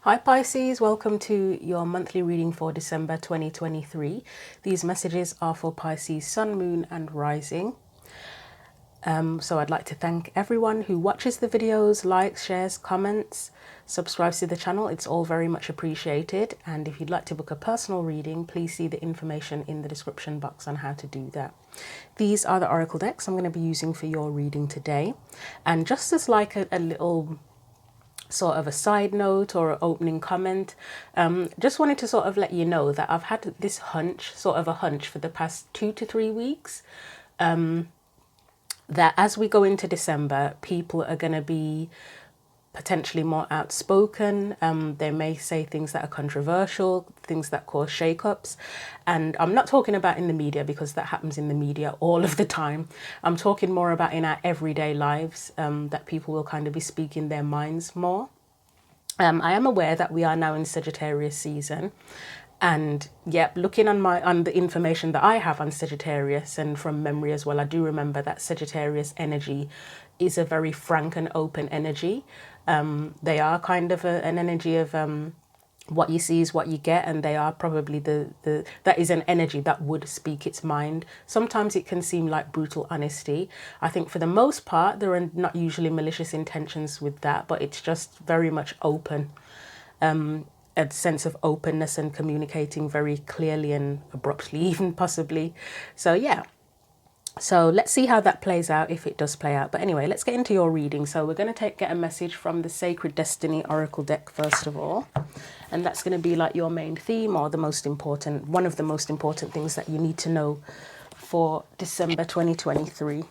Hi Pisces, welcome to your monthly reading for December 2023. These messages are for Pisces Sun, Moon and Rising. So I'd like to thank everyone who watches the videos, likes, shares, comments, subscribes to the channel. It's all very much appreciated. And if you'd like to book a personal reading, please see the information in the description box on how to do that. These are the oracle decks I'm going to be using for your reading today. And just as like a little sort of a side note or an opening comment, just wanted to sort of let you know that I've had this hunch, sort of a hunch for the past 2 to 3 weeks, that as we go into December, people are going to be potentially more outspoken. They may say things that are controversial, things that cause shake-ups. And I'm not talking about in the media, because that happens in the media all of the time. I'm talking more about in our everyday lives, that people will kind of be speaking their minds more. I am aware that we are now in Sagittarius season. And yep, looking on the information that I have on Sagittarius and from memory as well, I do remember that Sagittarius energy is a very frank and open energy. They are kind of an energy of what you see is what you get, and they are probably that is an energy that would speak its mind. Sometimes it can seem like brutal honesty. I think for the most part there are not usually malicious intentions with that, but it's just very much open. A sense of openness and communicating very clearly and abruptly, even possibly. So yeah, so let's see how that plays out, if it does play out. But anyway, let's get into your reading. So we're going to get a message from the Sacred Destiny Oracle deck first of all, and that's going to be like your main theme, or one of the most important things that you need to know for December 2023.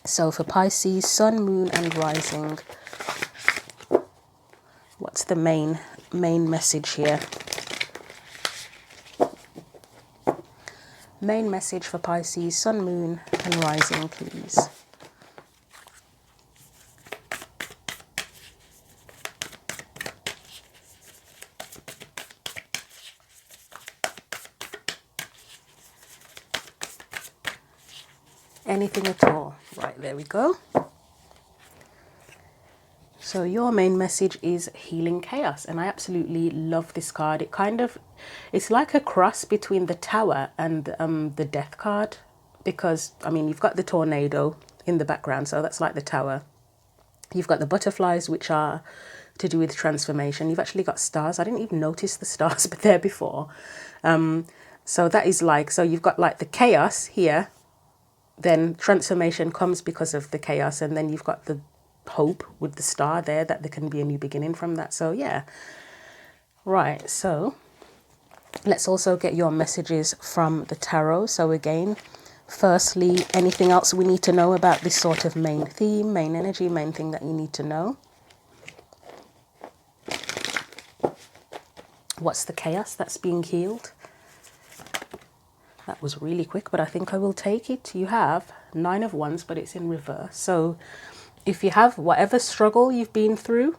So for Pisces Sun, Moon and Rising, what's the main message here? Main message for Pisces Sun, Moon and Rising, please. Anything at all. Right, there we go. So your main message is healing chaos, and I absolutely love this card. It's like a cross between the Tower and the Death card, because I mean you've got the tornado in the background, so that's like the Tower. You've got the butterflies, which are to do with transformation. You've actually got stars. I didn't even notice the stars, but they're before. So that is like, so you've got like the chaos here, then transformation comes because of the chaos, and then you've got the hope with the star there, that there can be a new beginning from that. So yeah, right, so let's also get your messages from the tarot. So again, firstly, anything else we need to know about this sort of main theme, main energy, main thing that you need to know? What's the chaos that's being healed? That was really quick, but I think I will take it. You have 9 of Wands, but it's in reverse. So if you have whatever struggle you've been through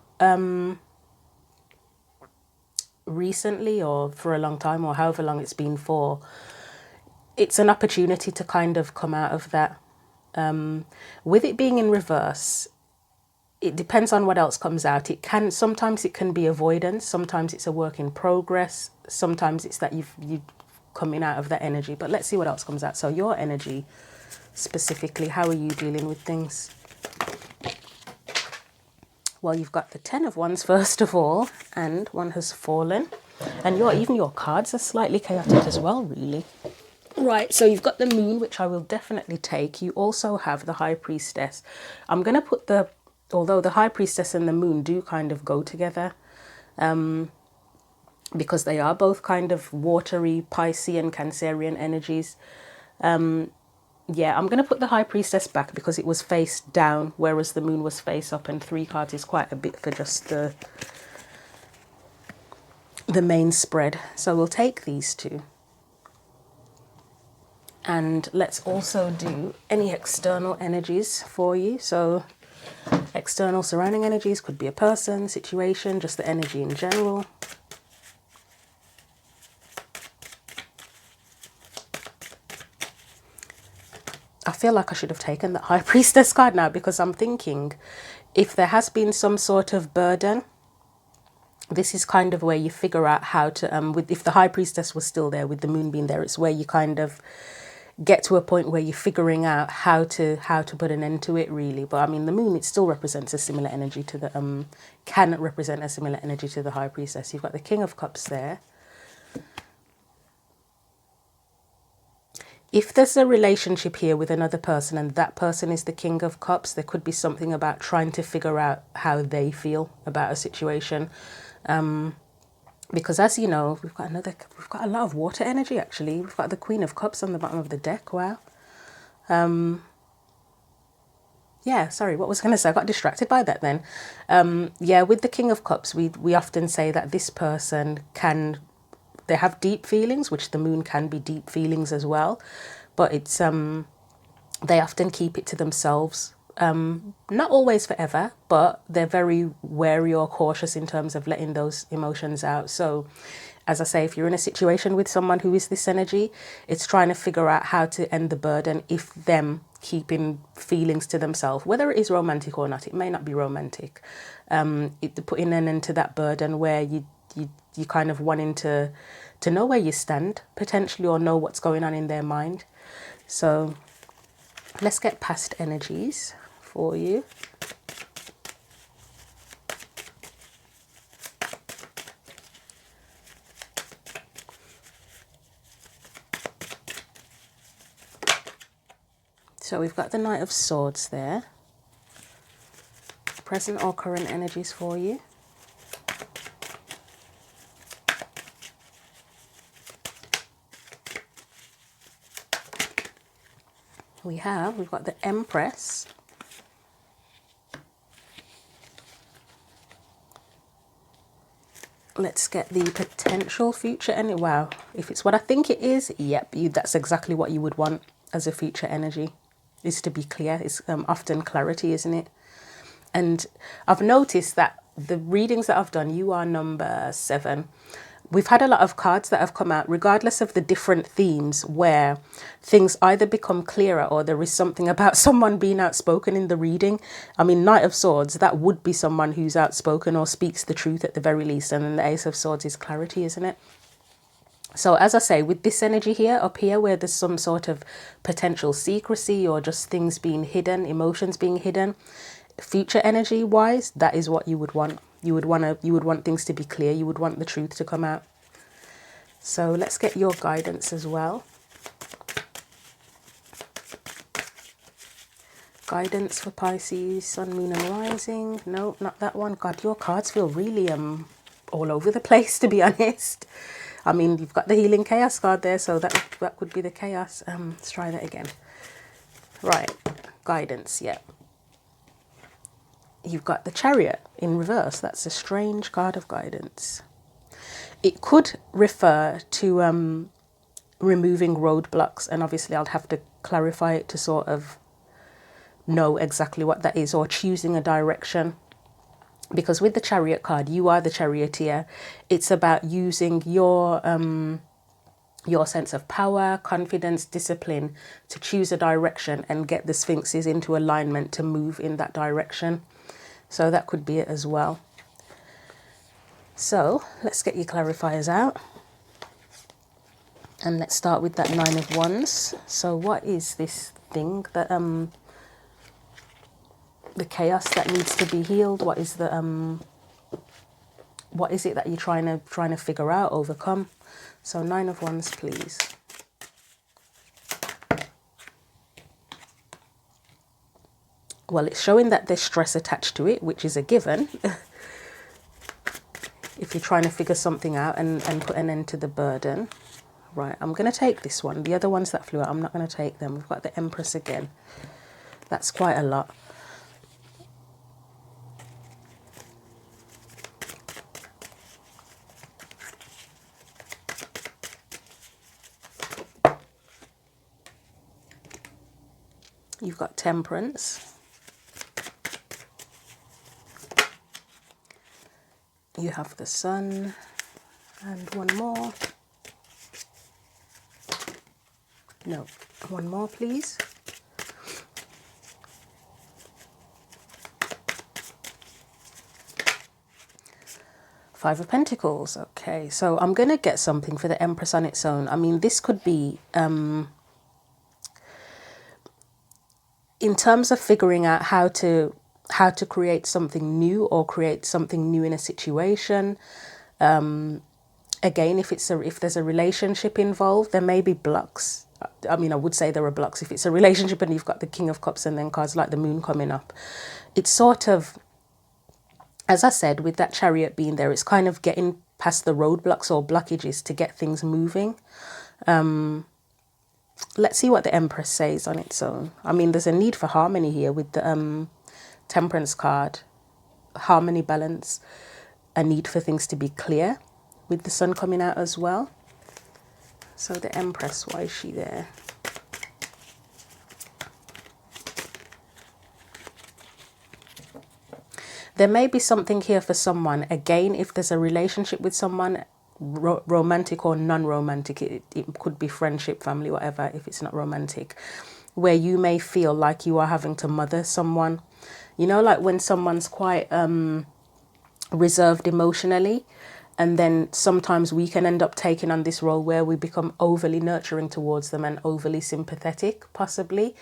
recently or for a long time, or however long it's been for, it's an opportunity to kind of come out of that. With it being in reverse, it depends on what else comes out. Sometimes it can be avoidance, sometimes it's a work in progress, sometimes it's that you've coming out of that energy. But let's see what else comes out. So your energy specifically, how are you dealing with things? Well, you've got the 10 of Wands first of all, and one has fallen, and even your cards are slightly chaotic as well, really. Right, so you've got the Moon, which I will definitely take. You also have the High Priestess. I'm going to put although the High Priestess and the Moon do kind of go together, because they are both kind of watery, Piscean, Cancerian energies. Yeah, I'm going to put the High Priestess back because it was face down, whereas the Moon was face up, and 3 cards is quite a bit for just the main spread. So we'll take these 2. And let's also do any external energies for you. So external surrounding energies could be a person, situation, just the energy in general. I feel like I should have taken the High Priestess card now, because I'm thinking if there has been some sort of burden This is kind of where you figure out how to, if the High Priestess was still there with the moon being there, it's where you kind of get to a point where you're figuring out how to put an end to it, really. But I mean, the moon, it still represents a similar energy to the, can represent a similar energy to the High Priestess. You've got the King of Cups there. If there's a relationship here with another person and that person is the King of Cups, there could be something about trying to figure out how they feel about a situation. Because as you know, we've got a lot of water energy, actually. We've got the Queen of Cups on the bottom of the deck. Wow. Yeah, sorry, what was I going to say? I got distracted by that then. Yeah, with the King of Cups, we often say that this person they have deep feelings, which the moon can be deep feelings as well. But it's they often keep it to themselves. Not always forever, but they're very wary or cautious in terms of letting those emotions out. So, as I say, if you're in a situation with someone who is this energy, it's trying to figure out how to end the burden if them keeping feelings to themselves, whether it is romantic or not. It may not be romantic. Putting an end to that burden where you kind of wanting to know where you stand potentially, or know what's going on in their mind. So let's get past energies for you. So we've got the Knight of Swords there. Present or current energies for you. We've got the Empress. Let's get the potential future energy. Wow, if it's what I think it is, yep, that's exactly what you would want as a future energy, is to be clear. It's often clarity, isn't it? And I've noticed that the readings that I've done, you are number 7. We've had a lot of cards that have come out, regardless of the different themes, where things either become clearer or there is something about someone being outspoken in the reading. I mean, Knight of Swords, that would be someone who's outspoken or speaks the truth at the very least. And then the Ace of Swords is clarity, isn't it? So as I say, with this energy here, up here, where there's some sort of potential secrecy or just things being hidden, emotions being hidden, future energy wise, that is what you would want. You would want things to be clear. You would want the truth to come out. So let's get your guidance as well. Guidance for Pisces, Sun, Moon and Rising. No, not that one. God, your cards feel really all over the place, to be honest. I mean, you've got the Healing Chaos card there, so that could be the Chaos. Let's try that again. Right, guidance, yeah. You've got the Chariot in reverse. That's a strange card of guidance. It could refer to removing roadblocks, and obviously I'll have to clarify it to sort of know exactly what that is, or choosing a direction. Because with the Chariot card, you are the charioteer. It's about using your sense of power, confidence, discipline to choose a direction and get the Sphinxes into alignment to move in that direction. So that could be it as well. So let's get your clarifiers out. And let's start with that 9 of Wands. So what is this thing that the chaos that needs to be healed? What is the what is it that you're trying to figure out, overcome? So 9 of Wands, please. Well, it's showing that there's stress attached to it, which is a given. If you're trying to figure something out and put an end to the burden. Right, I'm going to take this one. The other ones that flew out, I'm not going to take them. We've got the Empress again. That's quite a lot. You've got Temperance. You have the Sun. And one more. No, one more, please. Five of Pentacles. Okay, so I'm going to get something for the Empress on its own. I mean, this could be, in terms of figuring out how to create something new or create something new in a situation. Again, if there's a relationship involved, there may be blocks. I mean, I would say there are blocks. If it's a relationship and you've got the King of Cups and then cards like the Moon coming up, it's sort of, as I said, with that Chariot being there, it's kind of getting past the roadblocks or blockages to get things moving. Let's see what the Empress says on its own. I mean, there's a need for harmony here with the Temperance card. Harmony, balance, a need for things to be clear with the Sun coming out as well. So the Empress, why is she there? There may be something here for someone. Again, if there's a relationship with someone, romantic or non-romantic, it could be friendship, family, whatever, if it's not romantic, where you may feel like you are having to mother someone. You know, like when someone's quite reserved emotionally, and then sometimes we can end up taking on this role where we become overly nurturing towards them and overly sympathetic, possibly.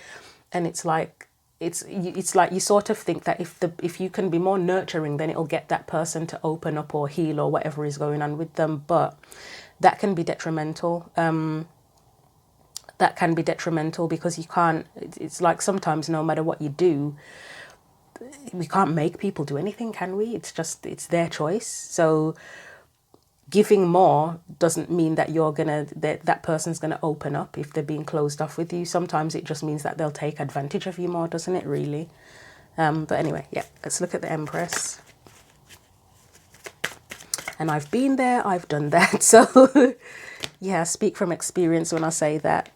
And it's like, it's like you sort of think that if you can be more nurturing, then it'll get that person to open up or heal or whatever is going on with them. But that can be detrimental. That can be detrimental because you can't, it's like sometimes no matter what you do, we can't make people do anything, can we? It's just, it's their choice. So giving more doesn't mean that that person's gonna open up if they're being closed off with you. Sometimes it just means that they'll take advantage of you more, doesn't it, really? But anyway, yeah, let's look at the Empress. And I've been there, I've done that. So yeah, I speak from experience when I say that.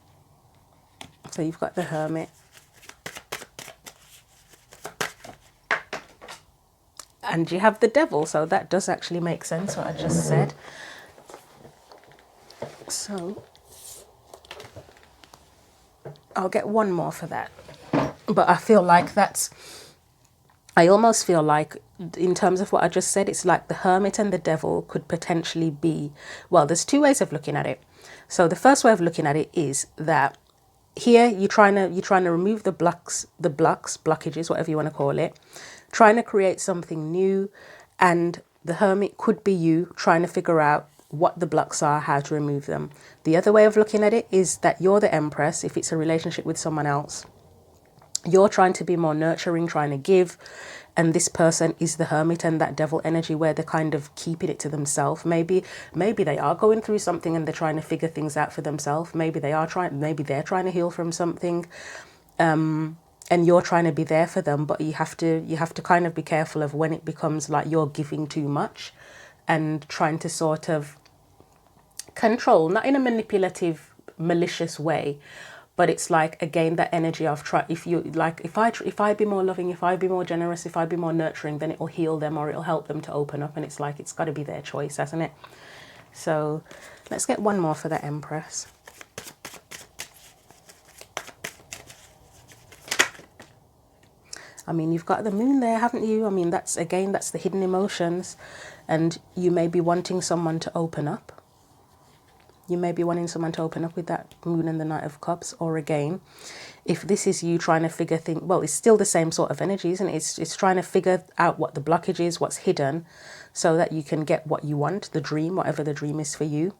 So you've got the Hermit. And you have the Devil, so that does actually make sense what I just said. So I'll get one more for that. But I feel like I almost feel like in terms of what I just said, it's like the Hermit and the Devil could potentially be, well, there's two ways of looking at it. So the first way of looking at it is that here you're trying to remove the blockages, whatever you want to call it, trying to create something new, and the Hermit could be you trying to figure out what the blocks are, how to remove them. The other way of looking at it is that you're the Empress. If it's a relationship with someone else, you're trying to be more nurturing, trying to give, and this person is the Hermit and that Devil energy where they're kind of keeping it to themselves. Maybe they are going through something and they're trying to figure things out for themselves. Maybe they're trying to heal from something. And you're trying to be there for them, but you have to kind of be careful of when it becomes like you're giving too much and trying to sort of control, not in a manipulative, malicious way, but it's like, again, that energy of if I be more loving, if I be more generous, if I be more nurturing, then it'll heal them or it'll help them to open up. And it's like, it's got to be their choice, hasn't it? So let's get one more for the Empress. I mean, you've got the Moon there, haven't you? I mean, that's the hidden emotions. And you may be wanting someone to open up. You may be wanting someone to open up with that Moon and the Knight of Cups. Or again, if this is you trying to figure things, well, it's still the same sort of energy, isn't it? It's trying to figure out what the blockage is, what's hidden, so that you can get what you want, the dream, whatever the dream is for you.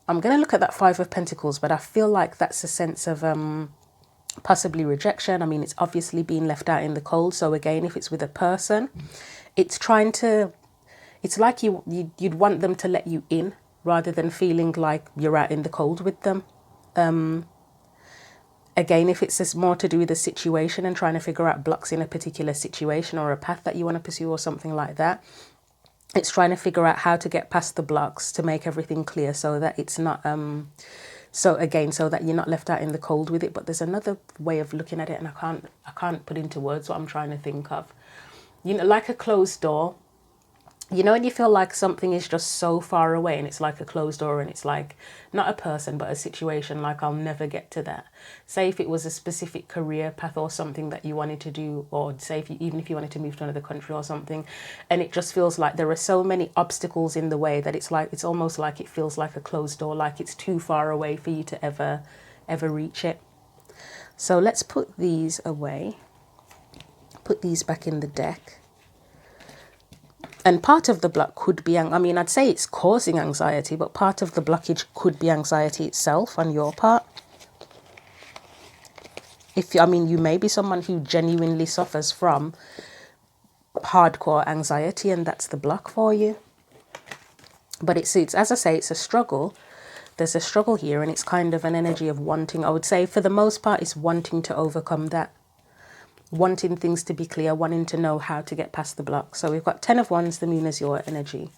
I'm going to look at that Five of Pentacles, but I feel like that's a sense of possibly rejection. I mean, it's obviously being left out in the cold. So again, if it's with a person, it's like you'd want them to let you in rather than feeling like you're out in the cold with them. Again, if it's just more to do with the situation and trying to figure out blocks in a particular situation or a path that you want to pursue or something like that, it's trying to figure out how to get past the blocks to make everything clear so that it's not so that you're not left out in the cold with it. But there's another way of looking at it, and I can't put into words what I'm trying to think of. You know, like a closed door, You know, when you feel like something is just so far away and it's like a closed door and it's like not a person but a situation, like I'll never get to that. Say if it was a specific career path or something that you wanted to do, or say if you, even if you wanted to move to another country or something, and it just feels like there are so many obstacles in the way that it's like, it's almost like it feels like a closed door, like it's too far away for you to ever reach it. So let's put these away, put these back in the deck. And part of the block could be, I mean, I'd say it's causing anxiety, but part of the blockage could be anxiety itself on your part. I mean, you may be someone who genuinely suffers from hardcore anxiety, and that's the block for you. But it's as I say, it's a struggle. There's a struggle here, and it's kind of an energy of wanting. I would say for the most part, it's wanting to overcome that. Wanting things to be clear, wanting to know how to get past the block. So we've got 10 of Wands, the moon is your energy.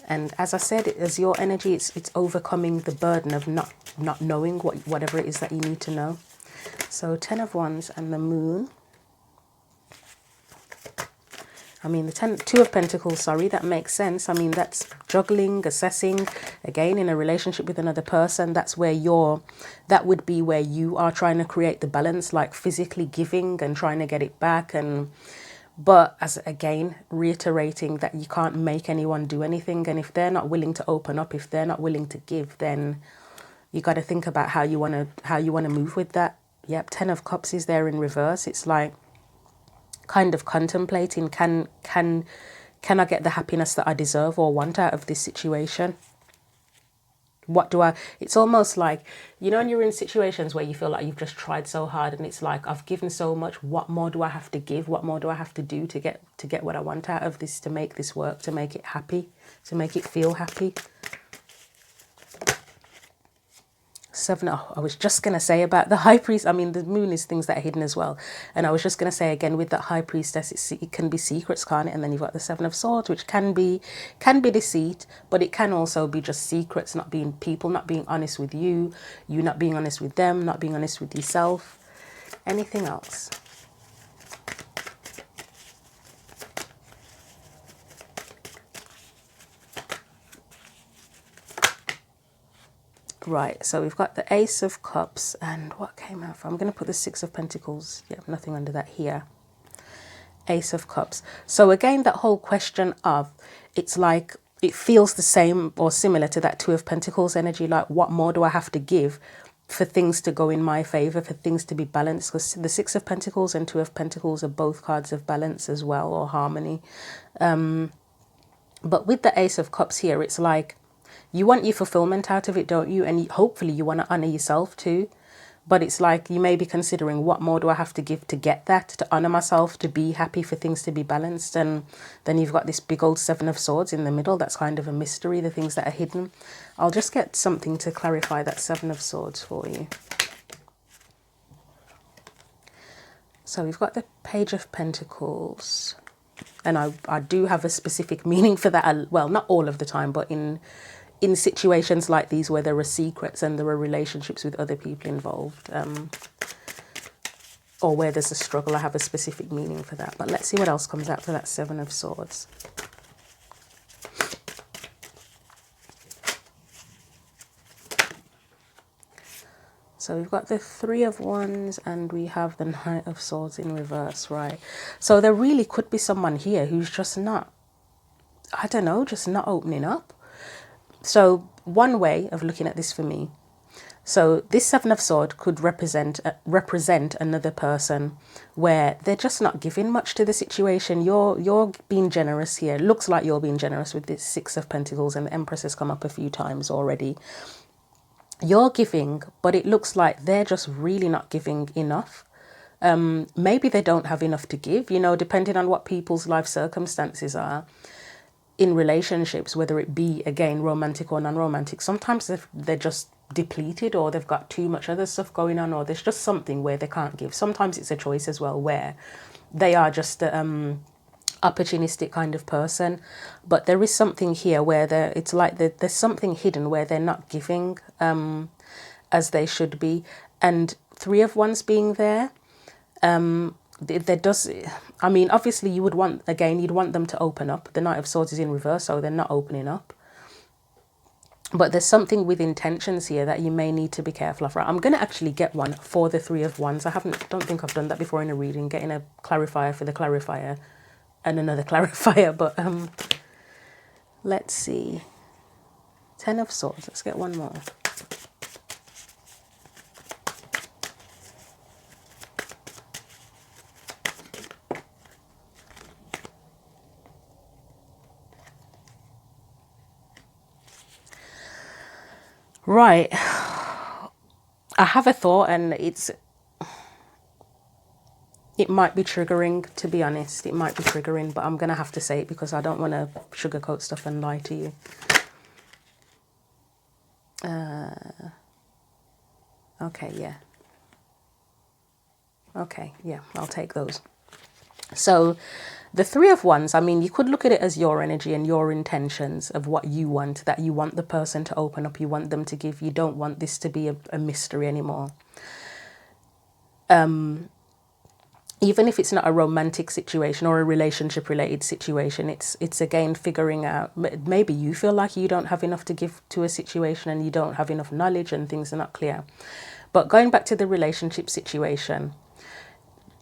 And as I said, as your energy, it's overcoming the burden of not knowing whatever it is that you need to know. So 10 of Wands and the moon. I mean, the 2 of Pentacles, sorry, that makes sense. I mean, that's juggling, assessing, again, in a relationship with another person. That's where that would be where you are trying to create the balance, like physically giving and trying to get it back. But as again, reiterating that you can't make anyone do anything. And if they're not willing to open up, if they're not willing to give, then you got to think about how you want to move with that. Yep, 10 of Cups is there in reverse. It's like, kind of contemplating, can I get the happiness that I deserve or want out of this situation? It's almost like, you know, when you're in situations where you feel like you've just tried so hard and it's like, I've given so much, what more do I have to give? What more do I have to do to get what I want out of this, to make this work, to make it happy, to make it feel happy? 7, oh, I was just going to say about the High Priest. I mean, the moon is things that are hidden as well. And I was just going to say again, with that High Priestess, it can be secrets, can't it? And then you've got the 7 of Swords, which can be deceit, but it can also be just secrets, not being honest with you not being honest with them, not being honest with yourself. Anything else? Right, so we've got the Ace of Cups, and what came out? I'm going to put the 6 of Pentacles. Yeah, nothing under that here. Ace of Cups. So again, that whole question of, it's like, it feels the same or similar to that 2 of Pentacles energy. Like, what more do I have to give for things to go in my favor, for things to be balanced? Because the 6 of Pentacles and 2 of Pentacles are both cards of balance as well, or harmony. But with the Ace of Cups here, it's like, you want your fulfillment out of it, don't you? And hopefully you want to honor yourself too. But it's like, you may be considering, what more do I have to give to get that, to honor myself, to be happy, for things to be balanced? And then you've got this big old 7 of Swords in the middle. That's kind of a mystery, the things that are hidden. I'll just get something to clarify that 7 of Swords for you. So we've got the Page of Pentacles. And I do have a specific meaning for that. Well, not all of the time, but in situations like these where there are secrets and there are relationships with other people involved, or where there's a struggle, I have a specific meaning for that. But let's see what else comes out for that 7 of Swords. So we've got the 3 of Wands and we have the Knight of Swords in reverse, right? So there really could be someone here who's just not, I don't know, just not opening up. So one way of looking at this for me, so this 7 of Swords could represent another person where they're just not giving much to the situation. You're being generous here. It looks like you're being generous with this 6 of Pentacles, and the Empress has come up a few times already. You're giving, but it looks like they're just really not giving enough. Maybe they don't have enough to give, you know, depending on what people's life circumstances are in relationships, whether it be, again, romantic or non-romantic. Sometimes they're just depleted, or they've got too much other stuff going on, or there's just something where they can't give. Sometimes it's a choice as well, where they are just opportunistic kind of person. But there is something here where it's like there's something hidden where they're not giving as they should be. And 3 of Wands being there, there does, I mean, obviously you would want, again, you'd want them to open up. The Knight of Swords is in reverse, so they're not opening up. But there's something with intentions here that you may need to be careful of. Right, I'm going to actually get one for the Three of Wands. Don't think I've done that before in a reading, getting a clarifier for the clarifier and another clarifier. But let's see. 10 of Swords. Let's get one more. Right. I have a thought, and it might be triggering, to be honest. It might be triggering, but I'm going to have to say it because I don't want to sugarcoat stuff and lie to you. Okay, yeah. Okay, yeah, I'll take those. So the Three of Wands, I mean, you could look at it as your energy and your intentions of what you want, that you want the person to open up, you want them to give, you don't want this to be a mystery anymore. Even if it's not a romantic situation or a relationship related situation, it's again figuring out, maybe you feel like you don't have enough to give to a situation and you don't have enough knowledge and things are not clear. But going back to the relationship situation,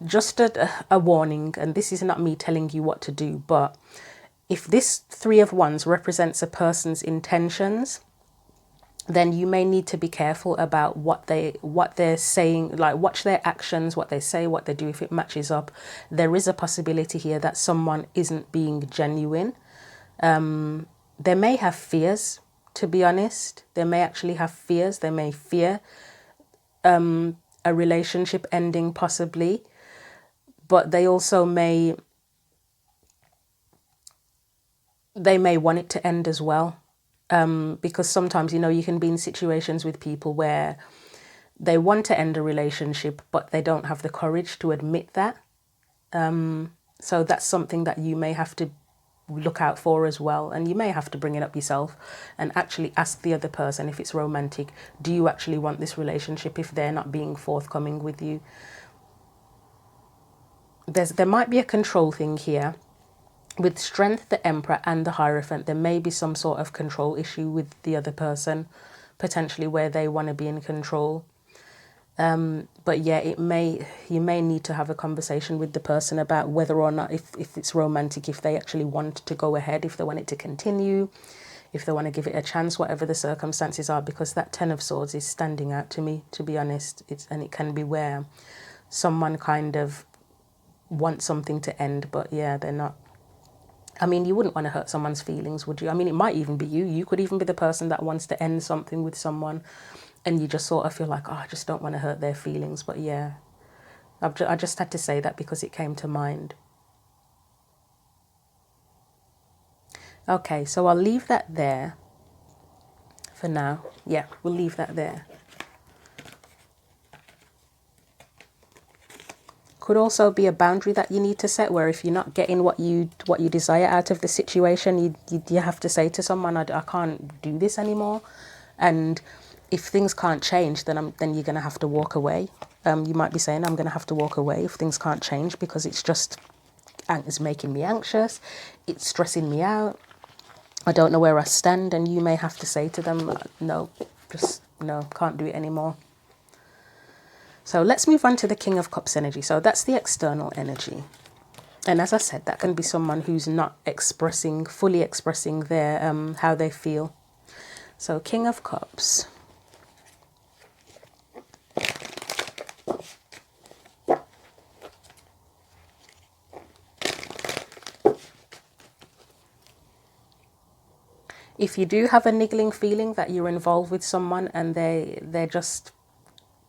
just a warning, and this is not me telling you what to do, but if this Three of Wands represents a person's intentions, then you may need to be careful about what they're saying, like watch their actions, what they say, what they do, if it matches up. There is a possibility here that someone isn't being genuine. They may have fears, to be honest. They may actually have fears. They may fear a relationship ending, possibly. But they also may want it to end as well. Because sometimes, you know, you can be in situations with people where they want to end a relationship, but they don't have the courage to admit that. So that's something that you may have to look out for as well. And you may have to bring it up yourself and actually ask the other person, if it's romantic, do you actually want this relationship if they're not being forthcoming with you? There might be a control thing here. With Strength, the Emperor and the Hierophant, there may be some sort of control issue with the other person, potentially where they want to be in control. But yeah, you may need to have a conversation with the person about whether or not, if it's romantic, if they actually want to go ahead, if they want it to continue, if they want to give it a chance, whatever the circumstances are, because that Ten of Swords is standing out to me, to be honest. And it can be where someone kind of wants something to end, but yeah, they're not. I mean, you wouldn't want to hurt someone's feelings, would you? I mean, it might even be you. You could even be the person that wants to end something with someone and you just sort of feel like, oh, I just don't want to hurt their feelings. But yeah, I just had to say that because it came to mind. Okay, so I'll leave that there for now. Yeah, we'll leave that there. Could also be a boundary that you need to set, where if you're not getting what you desire out of the situation, you have to say to someone, I can't do this anymore. And if things can't change, then you're going to have to walk away. You might be saying, I'm going to have to walk away if things can't change, because it's making me anxious, it's stressing me out, I don't know where I stand. And you may have to say to them, no, can't do it anymore. So let's move on to the King of Cups energy. So that's the external energy. And as I said, that can be someone who's not fully expressing their how they feel. So King of Cups. If you do have a niggling feeling that you're involved with someone and they're just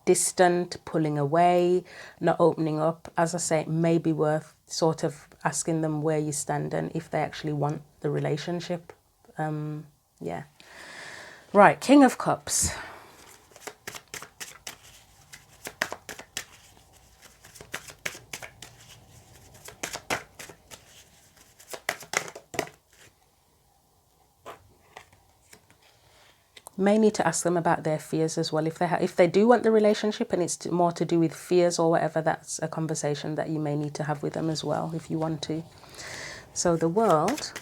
distant, pulling away, not opening up, as I say, it may be worth sort of asking them where you stand and if they actually want the relationship. Yeah. Right, King of Cups. May need to ask them about their fears as well. If they do want the relationship and it's more to do with fears or whatever, that's a conversation that you may need to have with them as well if you want to. So the World.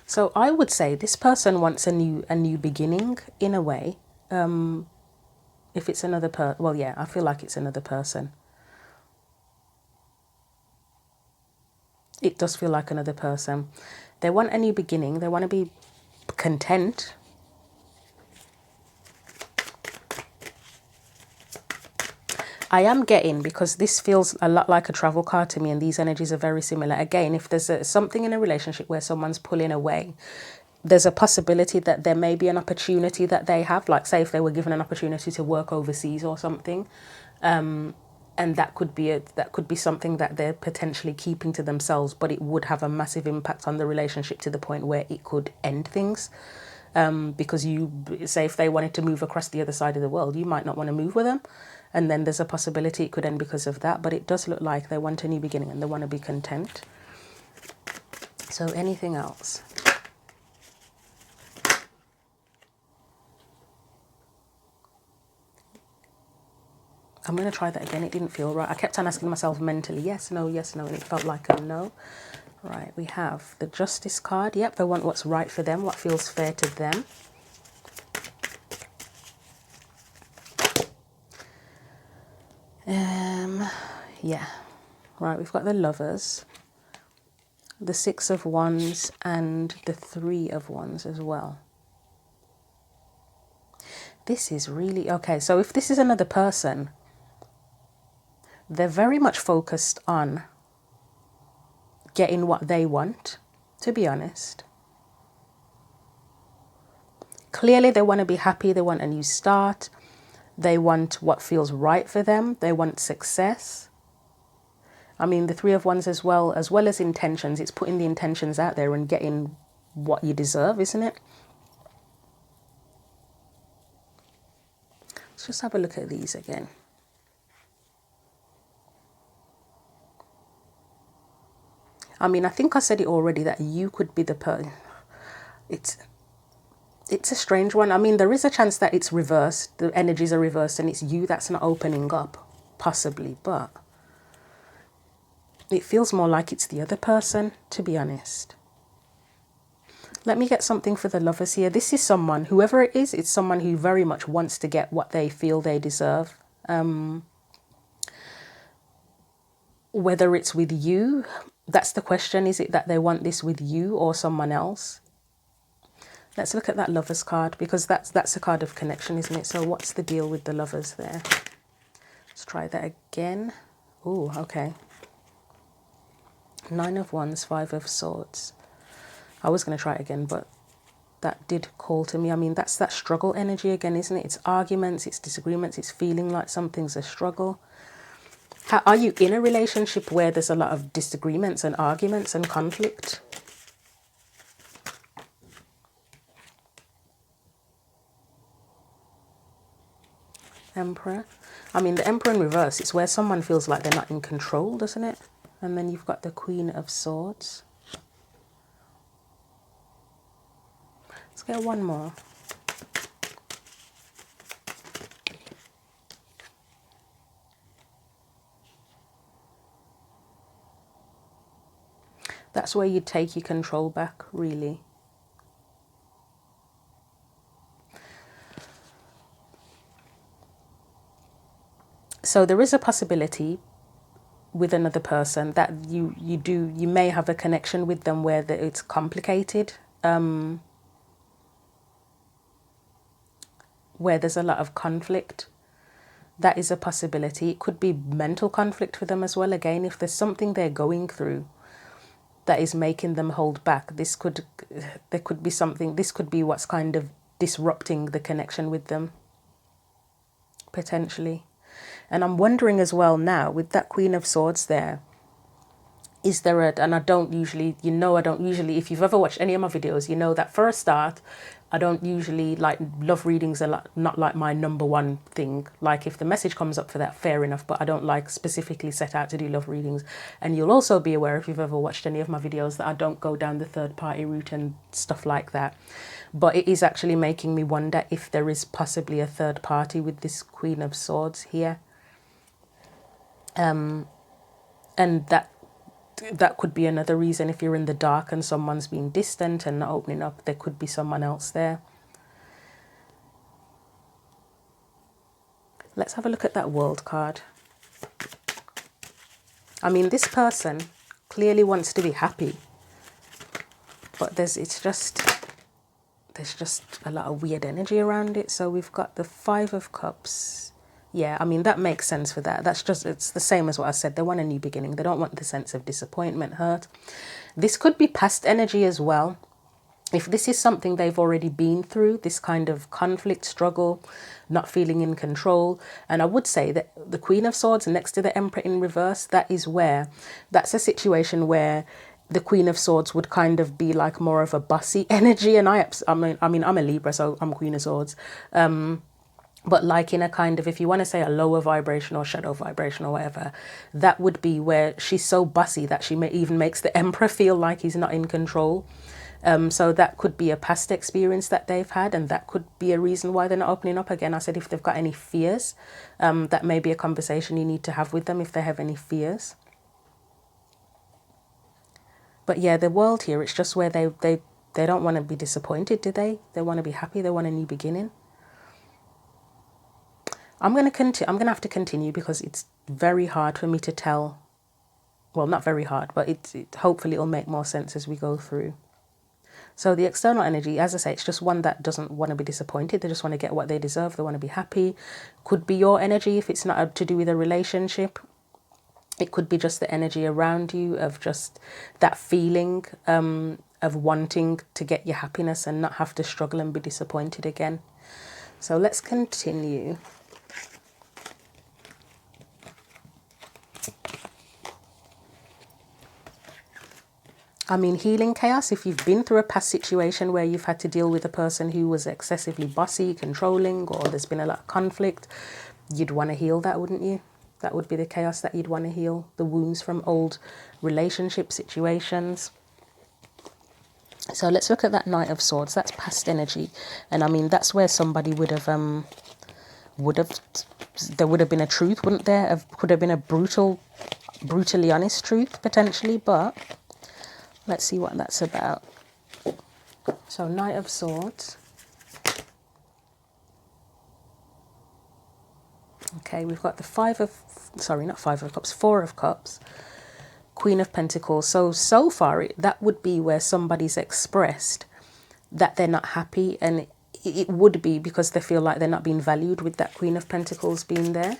So I would say this person wants a new beginning in a way. If it's another well, yeah, I feel like it's another person. It does feel like another person. They want a new beginning. They want to be content. I am getting, because this feels a lot like a travel card to me, and these energies are very similar. Again, if there's something in a relationship where someone's pulling away, there's a possibility that there may be an opportunity that they have, like say if they were given an opportunity to work overseas or something, and that could be something that they're potentially keeping to themselves, but it would have a massive impact on the relationship to the point where it could end things. Because you say if they wanted to move across the other side of the world, you might not want to move with them, and then there's a possibility it could end because of that. But it does look like they want a new beginning and they want to be content. So anything else? I'm going to try that again. It didn't feel right. I kept on asking myself mentally, yes, no, and it felt like a no. Right, we have the Justice card. Yep, they want what's right for them, what feels fair to them. Yeah. Right, we've got the Lovers, the Six of Wands, and the Three of Wands as well. This is really... Okay, so if this is another person, they're very much focused on getting what they want, to be honest. Clearly, they want to be happy. They want a new start. They want what feels right for them. They want success. I mean, the Three of Wands as well as intentions. It's putting the intentions out there and getting what you deserve, isn't it? Let's just have a look at these again. I mean, I think I said it already that you could be the person. It's a strange one. I mean, there is a chance that it's reversed. The energies are reversed and it's you that's not opening up, possibly. But it feels more like it's the other person, to be honest. Let me get something for the Lovers here. This is someone, whoever it is, it's someone who very much wants to get what they feel they deserve. Whether it's with you, that's the question. Is it that they want this with you or someone else? Let's look at that Lovers card, because that's a card of connection, isn't it? So what's the deal with the Lovers there? Let's try that again. Oh, okay. Nine of Wands, Five of Swords. I was going to try it again, but that did call to me. I mean, that's that struggle energy again, isn't it? It's arguments, it's disagreements, it's feeling like something's a struggle. Are you in a relationship where there's a lot of disagreements and arguments and conflict? Emperor. I mean, the Emperor in reverse, it's where someone feels like they're not in control, doesn't it? And then you've got the Queen of Swords. Let's get one more. That's where you take your control back, really. So there is a possibility with another person that you may have a connection with them where it's complicated, where there's a lot of conflict. That is a possibility. It could be mental conflict for them as well. Again, if there's something they're going through that is making them hold back, this could be what's kind of disrupting the connection with them, potentially. And I'm wondering as well now, with that Queen of Swords there, is there and I don't usually, if you've ever watched any of my videos, you know that for a start, I don't usually like love readings are not like my number one thing. Like if the message comes up for that, fair enough, but I don't like specifically set out to do love readings. And you'll also be aware, if you've ever watched any of my videos, that I don't go down the third party route and stuff like that. But it is actually making me wonder if there is possibly a third party with this Queen of Swords here. And that could be another reason. If you're in the dark and someone's being distant and not opening up, there could be someone else there. Let's have a look at that World card. I mean, this person clearly wants to be happy, but there's just a lot of weird energy around it. So we've got the Five of Cups. Yeah, I mean, that makes sense for that. It's the same as what I said. They want a new beginning. They don't want the sense of disappointment, hurt. This could be past energy as well. If this is something they've already been through, this kind of conflict, struggle, not feeling in control. And I would say that the Queen of Swords next to the Emperor in reverse, that's a situation where the Queen of Swords would kind of be like more of a bossy energy. And I mean, I'm a Libra, so I'm Queen of Swords. But like in a kind of, if you want to say a lower vibration or shadow vibration or whatever, that would be where she's so bossy that she even makes the Emperor feel like he's not in control. So that could be a past experience that they've had, and that could be a reason why they're not opening up. Again, I said if they've got any fears, that may be a conversation you need to have with them if they have any fears. But yeah, the World here, it's just where they don't want to be disappointed, do they? They want to be happy. They want a new beginning. I'm going to have to continue because it's very hard for me to tell. Well, not very hard, but hopefully it'll make more sense as we go through. So the external energy, as I say, it's just one that doesn't want to be disappointed. They just want to get what they deserve. They want to be happy. Could be your energy if it's not to do with a relationship. It could be just the energy around you of just that feeling of wanting to get your happiness and not have to struggle and be disappointed again. So let's continue. I mean, healing chaos, if you've been through a past situation where you've had to deal with a person who was excessively bossy, controlling, or there's been a lot of conflict, you'd want to heal that, wouldn't you? That would be the chaos that you'd want to heal, the wounds from old relationship situations. So let's look at that Knight of Swords. That's past energy. And I mean, that's where somebody there would have been a truth, wouldn't there? Could have been a brutally honest truth, potentially, but let's see what that's about. So Knight of Swords. Okay, we've got the Four of Cups, Queen of Pentacles. So far, that would be where somebody's expressed that they're not happy, and it would be because they feel like they're not being valued with that Queen of Pentacles being there.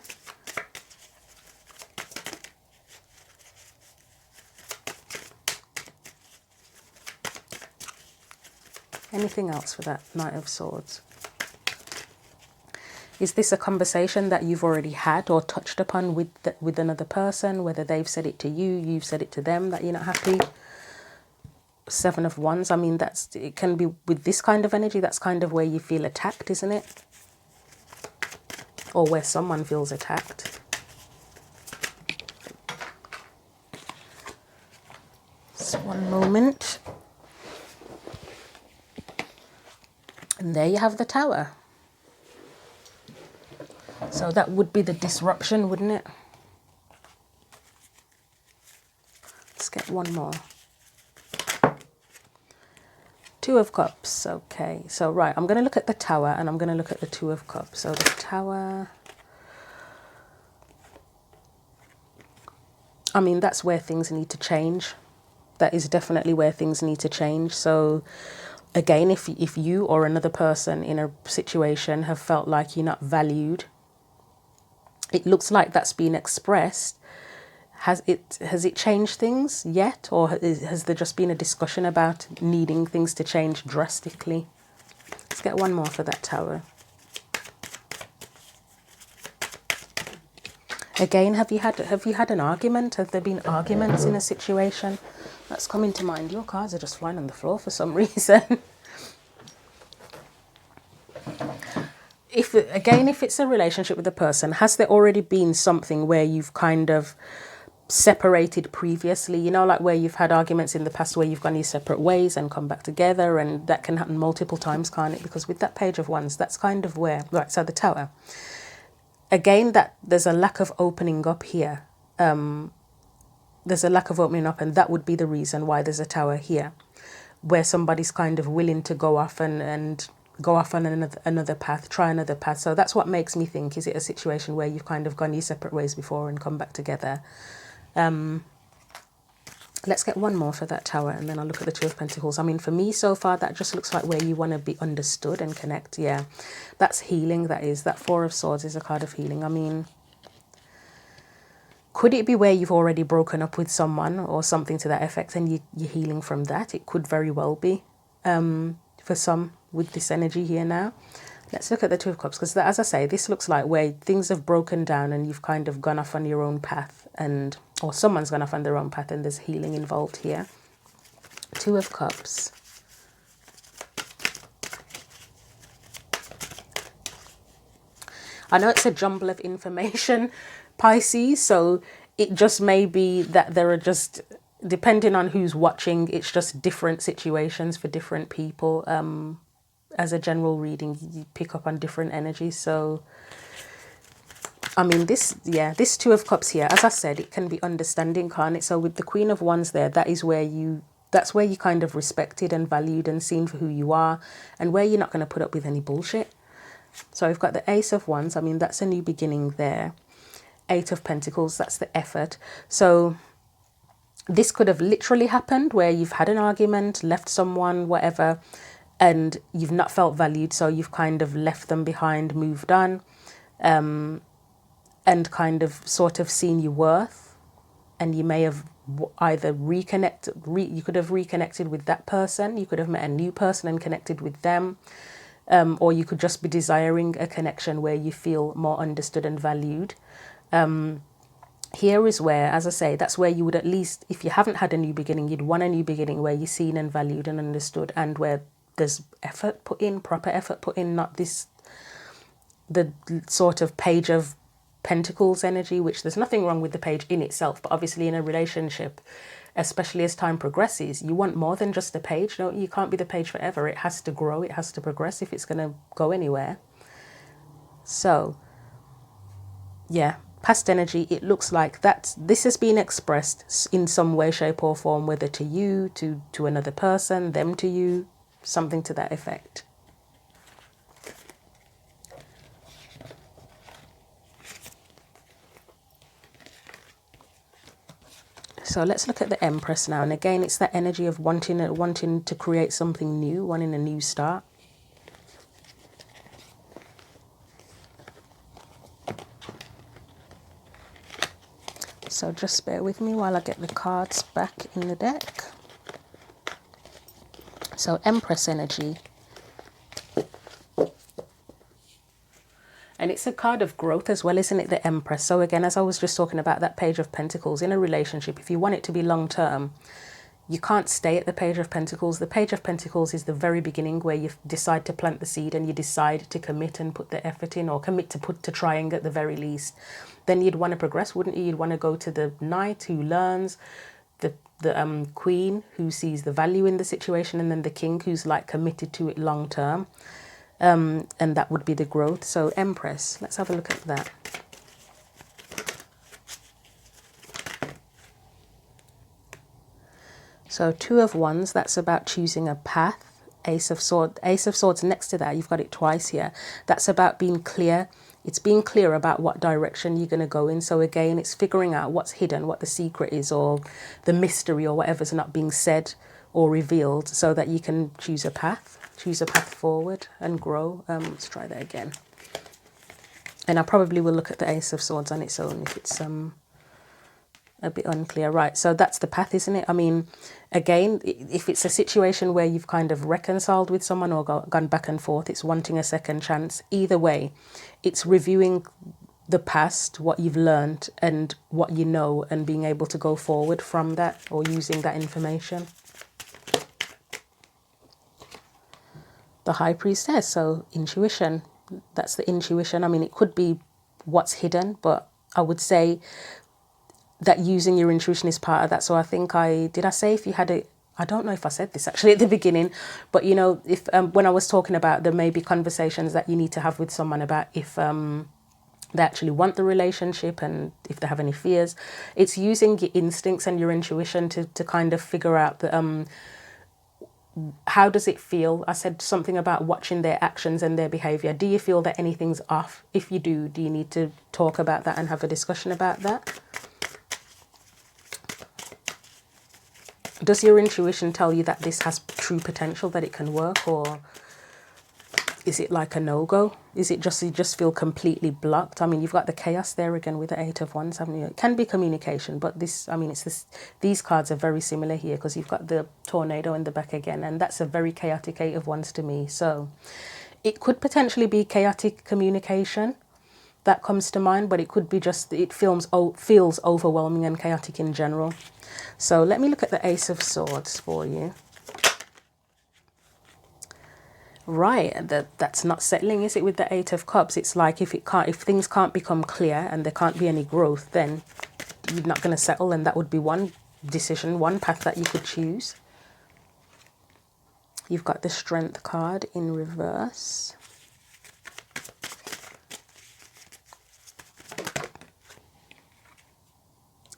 Anything else for that Knight of Swords? Is this a conversation that you've already had or touched upon with another person, whether they've said it to you, you've said it to them that you're not happy? Seven of Wands, I mean, it can be with this kind of energy, that's kind of where you feel attacked, isn't it? Or where someone feels attacked. Just one moment. And there you have the Tower. So that would be the disruption, wouldn't it? Let's get one more. Two of Cups. Okay, so right, I'm going to look at the Tower and I'm going to look at the Two of Cups. So the Tower, I mean, that's where things need to change. That is definitely where things need to change. So again, if you or another person in a situation have felt like you're not valued, it looks like that's been expressed. Has it changed things yet? Or has there just been a discussion about needing things to change drastically? Let's get one more for that Tower. Again, have you had an argument? Have there been arguments in a situation? That's coming to mind. Your cards are just flying on the floor for some reason. if it's a relationship with a person, has there already been something where you've kind of separated previously, you know, like where you've had arguments in the past where you've gone your separate ways and come back together, and that can happen multiple times, can't it? Because with that Page of Wands, that's kind of where, right, so the Tower, again, that there's a lack of opening up here. There's a lack of opening up, and that would be the reason why there's a Tower here, where somebody's kind of willing to go off and go off on another path, try another path. So that's what makes me think, is it a situation where you've kind of gone your separate ways before and come back together? Let's get one more for that Tower, and then I'll look at the Two of Pentacles. I mean, for me so far, that just looks like where you want to be understood and connect. Yeah, that's healing. That is. That Four of Swords is a card of healing. I mean, could it be where you've already broken up with someone or something to that effect, and you're healing from that? It could very well be, for some, with this energy here now. Let's look at the Two of Cups, because as I say, this looks like where things have broken down and you've kind of gone off on your own path, and or someone's gone off on their own path, and there's healing involved here. Two of Cups. I know it's a jumble of information, Pisces, so it just may be that there are just, depending on who's watching, it's just different situations for different people. As a general reading, you pick up on different energies. So I mean, this Two of Cups here, as I said, it can be understanding, can't it? So with the Queen of Wands there, that's where you kind of respected and valued and seen for who you are, and where you're not going to put up with any bullshit. So we've got the Ace of Wands. I mean, that's a new beginning there. Eight of Pentacles, that's the effort. So this could have literally happened where you've had an argument, left someone, whatever, and you've not felt valued, so you've kind of left them behind, moved on, and kind of sort of seen your worth, and you may have either you could have reconnected with that person, you could have met a new person and connected with them, or you could just be desiring a connection where you feel more understood and valued. Here is where, as I say, that's where you would, at least if you haven't had a new beginning, you'd want a new beginning where you're seen and valued and understood, and where there's effort put in, proper effort put in, not the sort of Page of Pentacles energy, which there's nothing wrong with the page in itself, but obviously in a relationship, especially as time progresses, you want more than just a page. No, you can't be the page forever. It has to grow, it has to progress if it's going to go anywhere. So yeah, past energy, it looks like this has been expressed in some way, shape or form, whether to you, to another person, them to you, something to that effect. So let's look at the Empress now. And again, it's that energy of wanting to create something new, wanting a new start. So just bear with me while I get the cards back in the deck. So Empress energy. And it's a card of growth as well, isn't it, the Empress? So again, as I was just talking about that Page of Pentacles, in a relationship, if you want it to be long term, you can't stay at the Page of Pentacles. The Page of Pentacles is the very beginning where you decide to plant the seed and you decide to commit and put the effort in, or commit to trying at the very least. Then you'd want to progress, wouldn't you? You'd want to go to the Knight who learns, the Queen who sees the value in the situation, and then the King who's like committed to it long term. And that would be the growth. So Empress, let's have a look at that. So Two of Wands, that's about choosing a path. Ace of Swords next to that, you've got it twice here. That's about being clear. It's being clear about what direction you're going to go in. So again, it's figuring out what's hidden, what the secret is, or the mystery, or whatever's not being said or revealed, so that you can choose a path forward and grow. Let's try that again. And I probably will look at the Ace of Swords on its own if it's a bit unclear. Right, so that's the path, isn't it? I mean, again, if it's a situation where you've kind of reconciled with someone or gone back and forth, it's wanting a second chance. Either way, it's reviewing the past, what you've learned and what you know, and being able to go forward from that, or using that information. The High Priestess, so intuition. That's the intuition. I mean, it could be what's hidden, but I would say that using your intuition is part of that. So I think did I say if you had a, I don't know if I said this actually at the beginning, but you know, if when I was talking about there may be conversations that you need to have with someone about if they actually want the relationship and if they have any fears, it's using your instincts and your intuition to kind of figure out the how does it feel? I said something about watching their actions and their behavior. Do you feel that anything's off? If you do you need to talk about that and have a discussion about that? Does your intuition tell you that this has true potential, that it can work, or is it like a no-go? Is it just you just feel completely blocked? I mean, you've got the chaos there again with the Eight of Wands, haven't you? It can be communication, but this, I mean, it's this. These cards are very similar here because you've got the tornado in the back again, and that's a very chaotic Eight of Wands to me. So it could potentially be chaotic communication that comes to mind, but it could be just it feels overwhelming and chaotic in general. So let me look at the Ace of Swords for you. Right, that's not settling, is it? With the Eight of Cups, it's like if things can't become clear and there can't be any growth, then you're not going to settle, and that would be one decision, one path that you could choose. You've got the Strength card in reverse.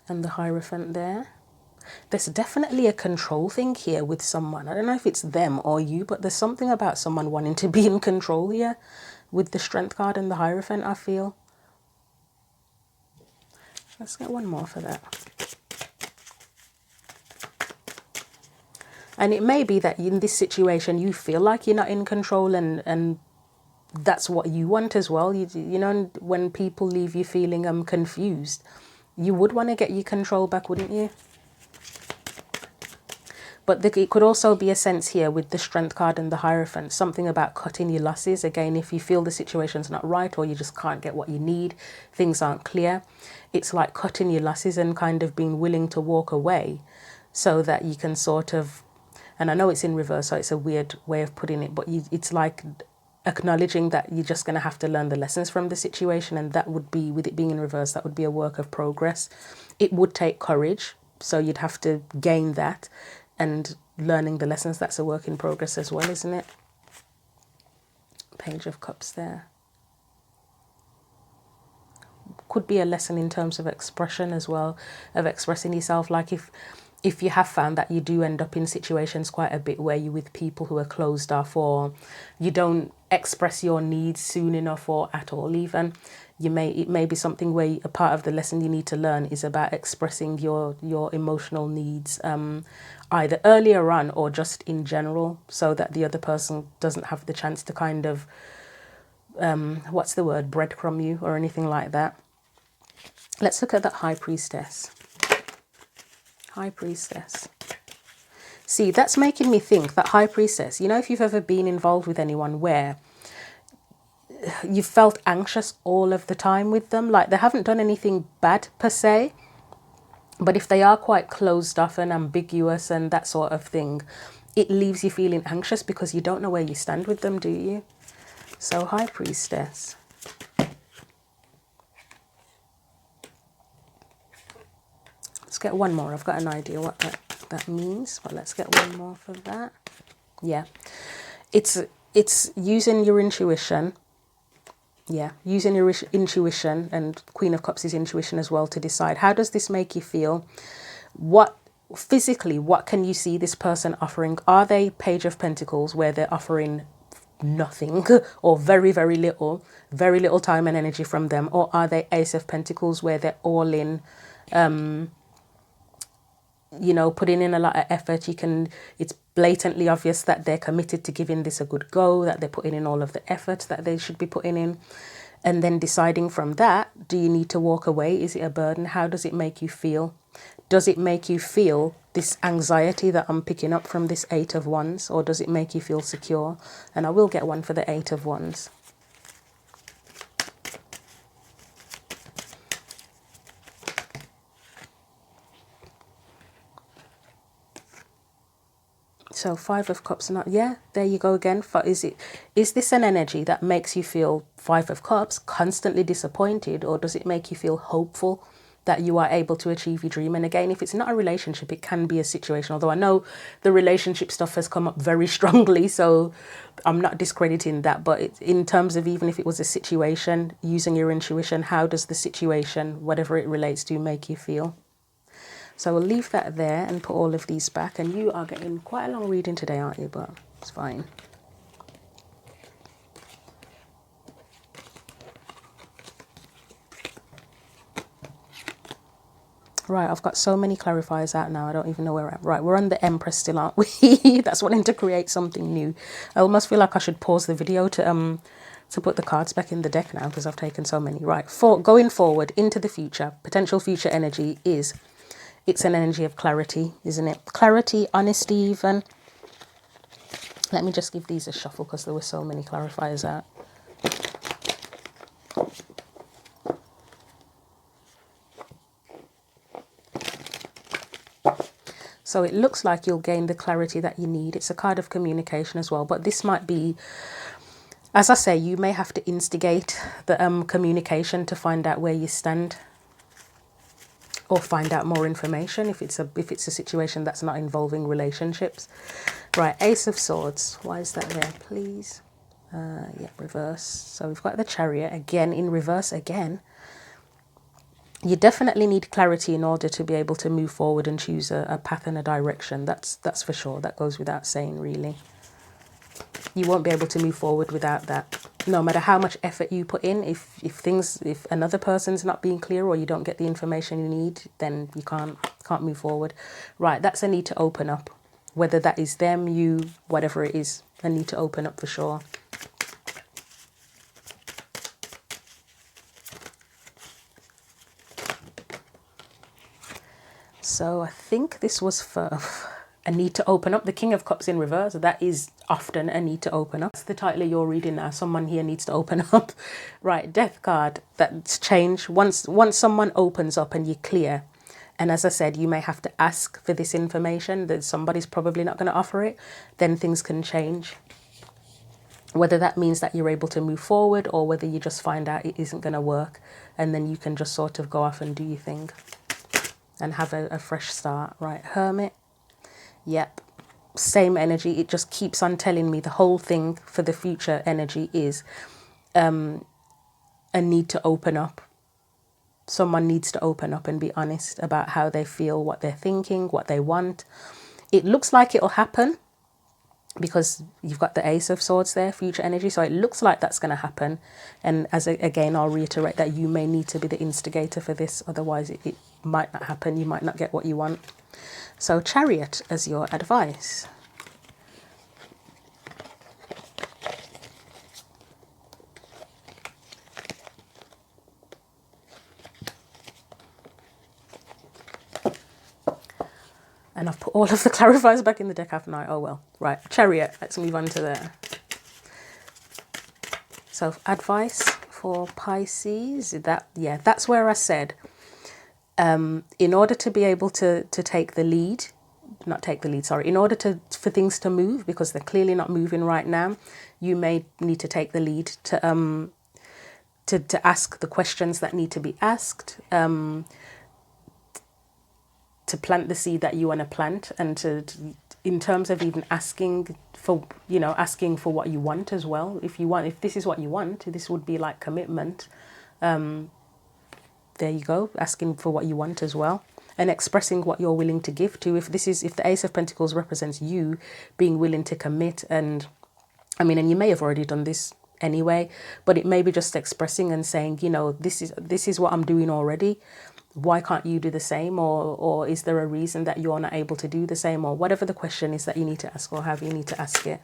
And the Hierophant there. There's definitely a control thing here with someone. I don't know if it's them or you, but there's something about someone wanting to be in control here with the Strength card and the Hierophant, I feel. Let's get one more for that. And it may be that in this situation you feel like you're not in control, and that's what you want as well. You know, when people leave you feeling confused, you would want to get your control back, wouldn't you? But it could also be a sense here with the Strength card and the Hierophant, something about cutting your losses. Again, if you feel the situation's not right or you just can't get what you need, things aren't clear, it's like cutting your losses and kind of being willing to walk away so that you can sort of, and I know it's in reverse, so it's a weird way of putting it, but it's like acknowledging that you're just going to have to learn the lessons from the situation, and that would be, with it being in reverse, that would be a work of progress. It would take courage, so you'd have to gain that. And learning the lessons, that's a work in progress as well, isn't it? Page of Cups there. Could be a lesson in terms of expression as well, of expressing yourself. Like if you have found that you do end up in situations quite a bit where you're with people who are closed off, or you don't express your needs soon enough or at all even, it may be something where a part of the lesson you need to learn is about expressing your emotional needs either earlier on or just in general, so that the other person doesn't have the chance to kind of what's the word, breadcrumb you or anything like that. Let's look at that High Priestess. High Priestess. See, that's making me think that High Priestess, you know, if you've ever been involved with anyone where you felt anxious all of the time with them, like they haven't done anything bad per se, but if they are quite closed off and ambiguous and that sort of thing, it leaves you feeling anxious because you don't know where you stand with them, do you? So High Priestess. Let's get one more. I've got an idea what that means, but let's get one more for that. Yeah, it's using your intuition. Yeah, using your intuition, and Queen of Cups is intuition as well, to decide how does this make you feel? What physically, what can you see this person offering? Are they Page of Pentacles where they're offering nothing or very, very little time and energy from them? Or are they Ace of Pentacles where they're all in, you know, putting in a lot of effort? It's blatantly obvious that they're committed to giving this a good go, that they're putting in all of the effort that they should be putting in. And then deciding from that, do you need to walk away? Is it a burden? How does it make you feel? Does it make you feel this anxiety that I'm picking up from this Eight of Wands, or does it make you feel secure? And I will get one for the Eight of Wands. So 5 of Cups, not, yeah, there you go again. Is this an energy that makes you feel 5 of Cups, constantly disappointed, or does it make you feel hopeful that you are able to achieve your dream? And again, if it's not a relationship, it can be a situation, although I know the relationship stuff has come up very strongly, so I'm not discrediting that. But in terms of even if it was a situation, using your intuition, how does the situation, whatever it relates to, make you feel? So we'll leave that there and put all of these back. And you are getting quite a long reading today, aren't you? But it's fine. Right, I've got so many clarifiers out now, I don't even know where we're at. Right, we're on the Empress still, aren't we? That's wanting to create something new. I almost feel like I should pause the video to put the cards back in the deck now, because I've taken so many. Right, going forward into the future, potential future energy is... It's an energy of clarity, isn't it? Clarity, honesty even. Let me just give these a shuffle because there were so many clarifiers out. So it looks like you'll gain the clarity that you need. It's a card of communication as well. But this might be, as I say, you may have to instigate the communication to find out where you stand. Or find out more information if it's a situation that's not involving relationships. Right, Ace of Swords. Why is that there, please? Yeah, reverse. So we've got the Chariot again in reverse again. You definitely need clarity in order to be able to move forward and choose a path and a direction. That's for sure. That goes without saying, really. You won't be able to move forward without that. No matter how much effort you put in, if another person's not being clear or you don't get the information you need, then you can't move forward. Right, that's a need to open up. Whether that is them, you, whatever it is, a need to open up for sure. So I think this was for a need to open up. The King of Cups in reverse, that is often a need to open up. That's the title of your reading now. Someone here needs to open up. Right, Death card. That's change. Once someone opens up and you're clear, and as I said, you may have to ask for this information, that somebody's probably not going to offer it, then things can change. Whether that means that you're able to move forward or whether you just find out it isn't going to work and then you can just sort of go off and do your thing and have a fresh start. Right, Hermit. Yep, same energy. It just keeps on telling me the whole thing for the future energy is a need to open up. Someone needs to open up and be honest about how they feel, what they're thinking, what they want. It looks like it'll happen because you've got the Ace of Swords there, future energy. So it looks like that's going to happen. And again, I'll reiterate that you may need to be the instigator for this. Otherwise, it might not happen. You might not get what you want. So Chariot as your advice. And I've put all of the clarifiers back in the deck, haven't I? Oh well. Right, Chariot. Let's move on to there. So advice for Pisces. That's where I said, in order to be able to take the lead, in order for things to move, because they're clearly not moving right now, you may need to take the lead to ask the questions that need to be asked, to plant the seed that you want to plant, and in terms of even asking for what you want as well. If this is what you want, this would be like commitment. There you go, asking for what you want as well, and expressing what you're willing to give to. If the Ace of Pentacles represents you being willing to commit, and you may have already done this anyway, but it may be just expressing and saying, this is what I'm doing already. Why can't you do the same? Or is there a reason that you're not able to do the same? Or whatever the question is that you need to ask, or however you need to ask it.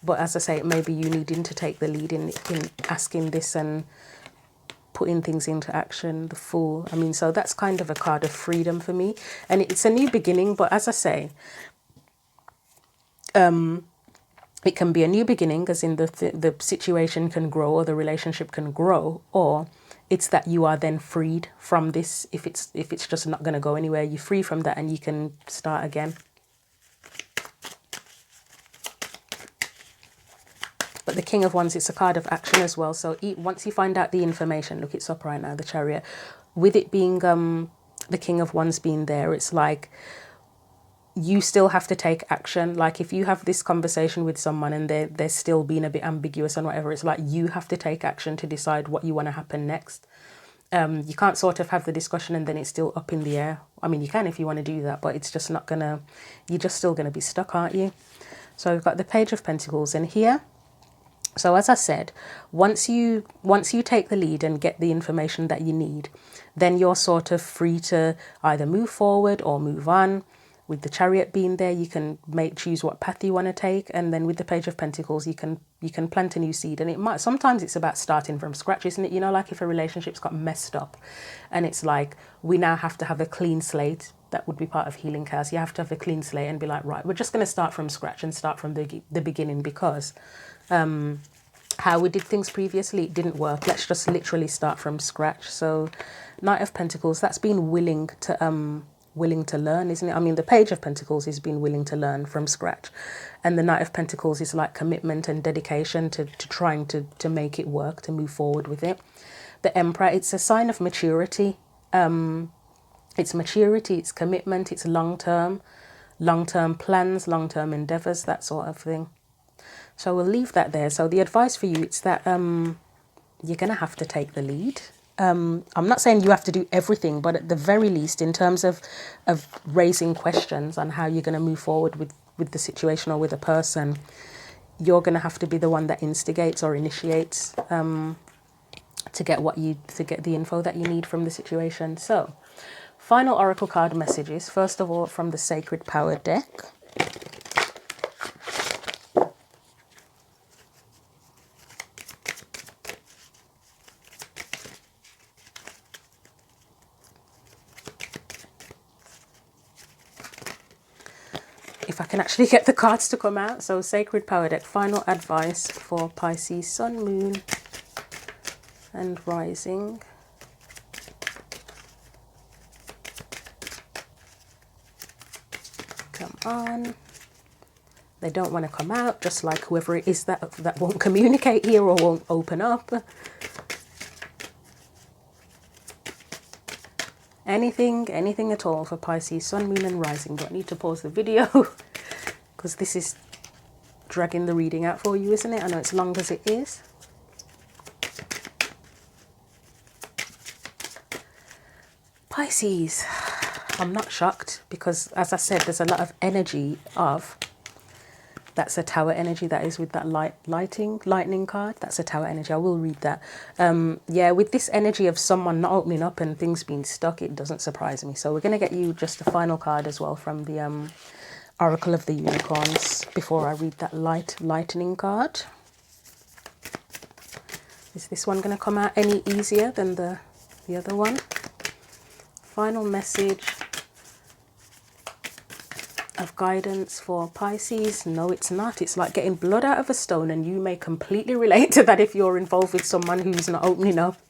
But as I say, it may be you needing to take the lead in asking this and putting things into action. The Fool. So that's kind of a card of freedom for me. And it's a new beginning, but as I say, it can be a new beginning, as in the situation can grow or the relationship can grow, or it's that you are then freed from this. If it's just not going to go anywhere, you're free from that and you can start again. King of Wands, it's a card of action as well. So once you find out the information, look, it's up right now, the Chariot. With it being the King of Wands being there, it's like you still have to take action. Like if you have this conversation with someone and they're still being a bit ambiguous and whatever, it's like you have to take action to decide what you want to happen next. You can't sort of have the discussion and then it's still up in the air. I mean, you can if you want to do that, but it's just not gonna, you're just still gonna be stuck, aren't you? So we've got the Page of Pentacles in here. So as I said, once you take the lead and get the information that you need, then you're sort of free to either move forward or move on. With the Chariot being there, you can choose what path you want to take, and then with the Page of Pentacles, you can plant a new seed. And sometimes it's about starting from scratch, isn't it? You know, like if a relationship's got messed up, and it's like we now have to have a clean slate. That would be part of healing chaos. You have to have a clean slate and be like, right, we're just going to start from scratch and start from the beginning, because how we did things previously, it didn't work. Let's just literally start from scratch. So Knight of Pentacles, that's being willing to learn, isn't it? I mean, the Page of Pentacles is being willing to learn from scratch, and the Knight of Pentacles is like commitment and dedication to trying to make it work, to move forward with it. The Emperor, it's a sign of maturity. It's maturity, it's commitment, it's long-term plans, long-term endeavors, that sort of thing. So we'll leave that there. So the advice for you, it's that you're going to have to take the lead. I'm not saying you have to do everything, but at the very least, in terms of raising questions on how you're going to move forward with the situation or with a person, you're going to have to be the one that instigates or initiates to get the info that you need from the situation. So final oracle card messages, first of all from the Sacred Power deck. If I can actually get the cards to come out. So Sacred Power deck, final advice for Pisces, Sun, Moon and Rising. Come on. They don't want to come out, just like whoever it is that won't communicate here or won't open up. Anything at all for Pisces, Sun, Moon and Rising. Don't need to pause the video because this is dragging the reading out for you, isn't it? I know it's long as it is. Pisces, I'm not shocked because, as I said, there's a lot of energy of, that's a Tower energy, that is with that lightning card. That's a Tower energy. I will read that. Yeah, with this energy of someone not opening up and things being stuck, it doesn't surprise me. So we're going to get you just a final card as well from the Oracle of the Unicorns before I read that lightning card. Is this one going to come out any easier than the other one? Final message of guidance for Pisces. No, it's not. It's like getting blood out of a stone, and you may completely relate to that if you're involved with someone who's not opening up.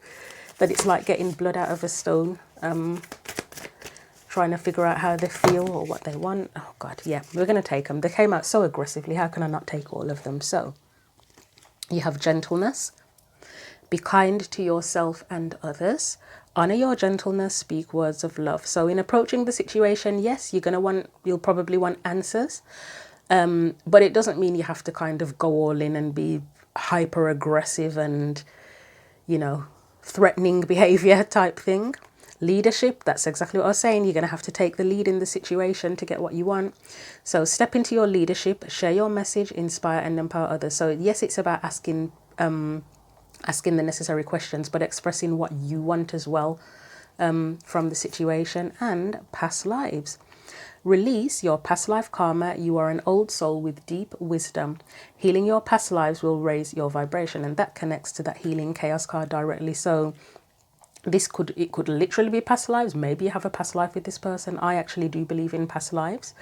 That it's like getting blood out of a stone, trying to figure out how they feel or what they want. Oh God, yeah, we're going to take them. They came out so aggressively. How can I not take all of them? So you have gentleness. Be kind to yourself and others. Honor your gentleness, speak words of love. So in approaching the situation, yes, you'll probably want answers. But it doesn't mean you have to kind of go all in and be hyper aggressive and, you know, threatening behavior type thing. Leadership, that's exactly what I was saying. You're going to have to take the lead in the situation to get what you want. So step into your leadership, share your message, inspire and empower others. So yes, it's about asking the necessary questions, but expressing what you want as well from the situation. And past lives. Release your past life karma. You are an old soul with deep wisdom. Healing your past lives will raise your vibration, and that connects to that healing chaos card directly. So it could literally be past lives. Maybe you have a past life with this person. I actually do believe in past lives.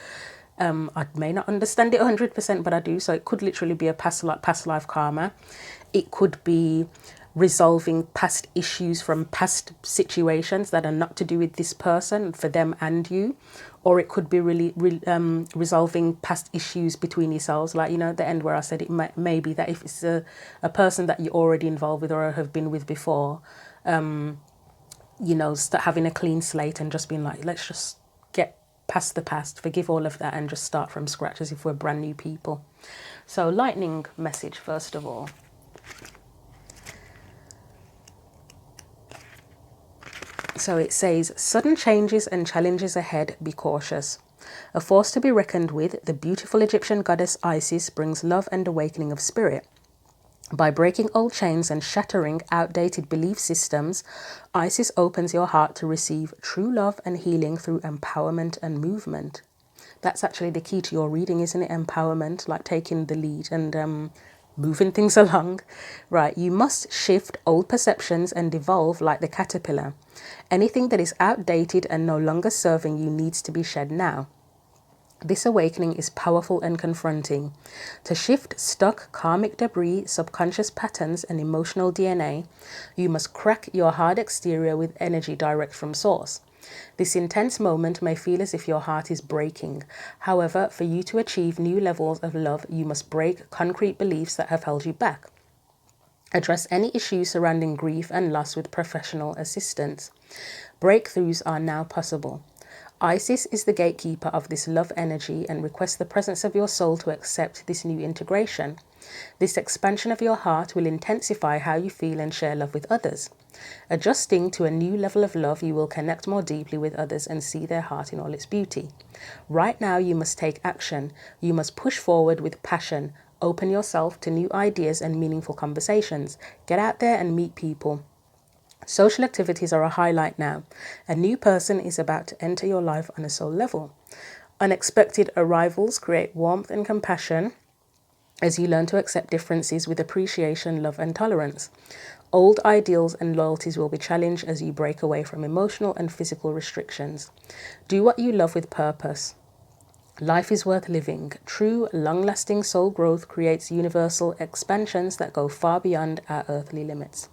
I may not understand it 100%, but I do. So it could literally be a past life karma. It could be resolving past issues from past situations that are not to do with this person, for them and you. Or it could be really resolving past issues between yourselves, like, you know, at the end where I said it may be that if it's a person that you're already involved with or have been with before, you know, start having a clean slate and just being like, let's just get past the past, forgive all of that, and just start from scratch as if we're brand new people. So lightning message, first of all. So it says, sudden changes and challenges ahead, be cautious. A force to be reckoned with, the beautiful Egyptian goddess Isis brings love and awakening of spirit. By breaking old chains and shattering outdated belief systems, Isis opens your heart to receive true love and healing through empowerment and movement. That's actually the key to your reading, isn't it? Empowerment, like taking the lead and moving things along. Right, you must shift old perceptions and evolve like the caterpillar. Anything that is outdated and no longer serving you needs to be shed now. This awakening is powerful and confronting. To shift stuck karmic debris, subconscious patterns, and emotional DNA, you must crack your hard exterior with energy direct from source. This intense moment may feel as if your heart is breaking. However, for you to achieve new levels of love, you must break concrete beliefs that have held you back. Address any issues surrounding grief and loss with professional assistance. Breakthroughs are now possible. Isis is the gatekeeper of this love energy and requests the presence of your soul to accept this new integration. This expansion of your heart will intensify how you feel and share love with others. Adjusting to a new level of love, you will connect more deeply with others and see their heart in all its beauty. Right now, you must take action. You must push forward with passion. Open yourself to new ideas and meaningful conversations. Get out there and meet people. Social activities are a highlight now. A new person is about to enter your life on a soul level. Unexpected arrivals create warmth and compassion as you learn to accept differences with appreciation, love, and tolerance. Old ideals and loyalties will be challenged as you break away from emotional and physical restrictions. Do what you love with purpose. Life is worth living. True, long-lasting soul growth creates universal expansions that go far beyond our earthly limits.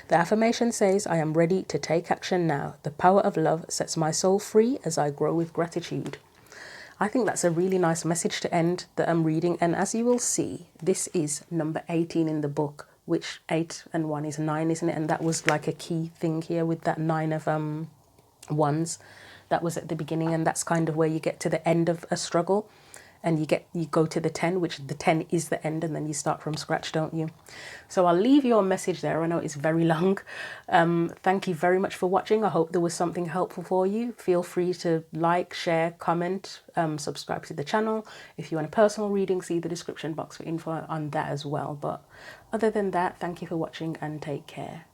The affirmation says, I am ready to take action now. The power of love sets my soul free as I grow with gratitude. I think that's a really nice message to end that I'm reading. And as you will see, this is number 18 in the book, which 8 and 1 is 9, isn't it? And that was like a key thing here with that 9 of wands. That was at the beginning, and that's kind of where you get to the end of a struggle, and you go to the 10, which the 10 is the end, and then you start from scratch, don't you? So I'll leave your message there. I know it's very long. Thank you very much for watching. I hope there was something helpful for you. Feel free to like, share, comment, subscribe to the channel. If you want a personal reading, see the description box for info on that as well. But other than that, thank you for watching and take care.